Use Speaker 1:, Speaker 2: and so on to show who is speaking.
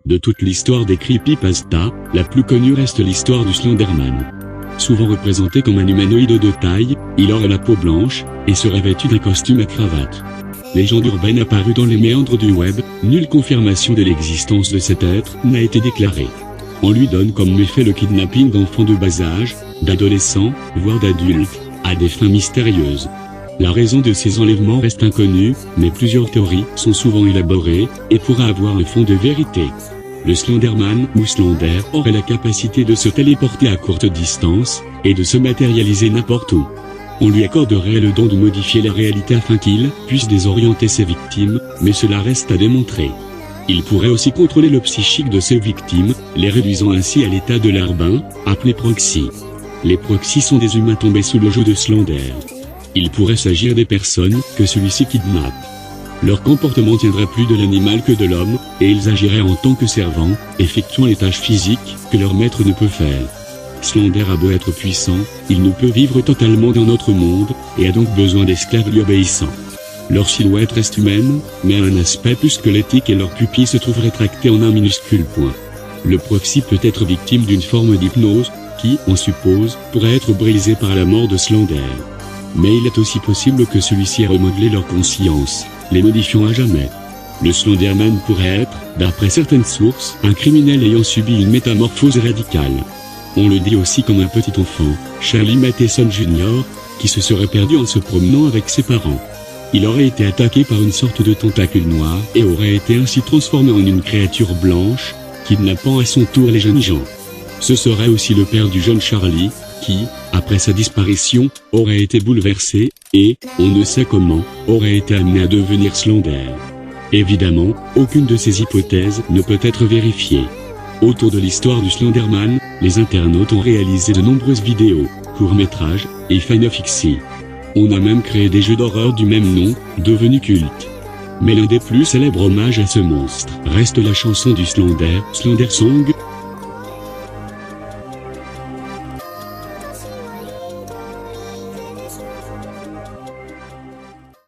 Speaker 1: De toute l'histoire des creepypasta, la plus connue reste l'histoire du Slenderman. Souvent représenté comme un humanoïde de taille, il aurait la peau blanche, et serait vêtu d'un costume à cravate. Légende urbaine apparue dans les méandres du web, nulle confirmation de l'existence de cet être n'a été déclarée. On lui donne comme méfait le kidnapping d'enfants de bas âge, d'adolescents, voire d'adultes, à des fins mystérieuses. La raison de ces enlèvements reste inconnue, mais plusieurs théories sont souvent élaborées, et pourraient avoir un fond de vérité. Le Slenderman, ou Slender, aurait la capacité de se téléporter à courte distance, et de se matérialiser n'importe où. On lui accorderait le don de modifier la réalité afin qu'il puisse désorienter ses victimes, mais cela reste à démontrer. Il pourrait aussi contrôler le psychique de ses victimes, les réduisant ainsi à l'état de larbin, appelé proxy. Les proxys sont des humains tombés sous le joug de Slender. Il pourrait s'agir des personnes que celui-ci kidnappe. Leur comportement tiendrait plus de l'animal que de l'homme, et ils agiraient en tant que servants, effectuant les tâches physiques que leur maître ne peut faire. Slender a beau être puissant, il ne peut vivre totalement dans notre monde, et a donc besoin d'esclaves lui obéissant. Leur silhouette reste humaine, mais a un aspect plus squelettique et leurs pupilles se trouvent rétractées en un minuscule point. Le proxy peut être victime d'une forme d'hypnose, qui, on suppose, pourrait être brisée par la mort de Slender. Mais il est aussi possible que celui-ci ait remodelé leur conscience, les modifiant à jamais. Le Slenderman pourrait être, d'après certaines sources, un criminel ayant subi une métamorphose radicale. On le dit aussi comme un petit enfant, Charlie Matheson Jr., qui se serait perdu en se promenant avec ses parents. Il aurait été attaqué par une sorte de tentacule noir et aurait été ainsi transformé en une créature blanche, kidnappant à son tour les jeunes gens. Ce serait aussi le père du jeune Charlie, qui, après sa disparition, aurait été bouleversé, et, on ne sait comment, aurait été amené à devenir Slender. Évidemment, aucune de ces hypothèses ne peut être vérifiée. Autour de l'histoire du Slenderman, les internautes ont réalisé de nombreuses vidéos, courts-métrages, et fanfics. On a même créé des jeux d'horreur du même nom, devenus cultes. Mais l'un des plus célèbres hommages à ce monstre reste la chanson du Slender, Slender Song,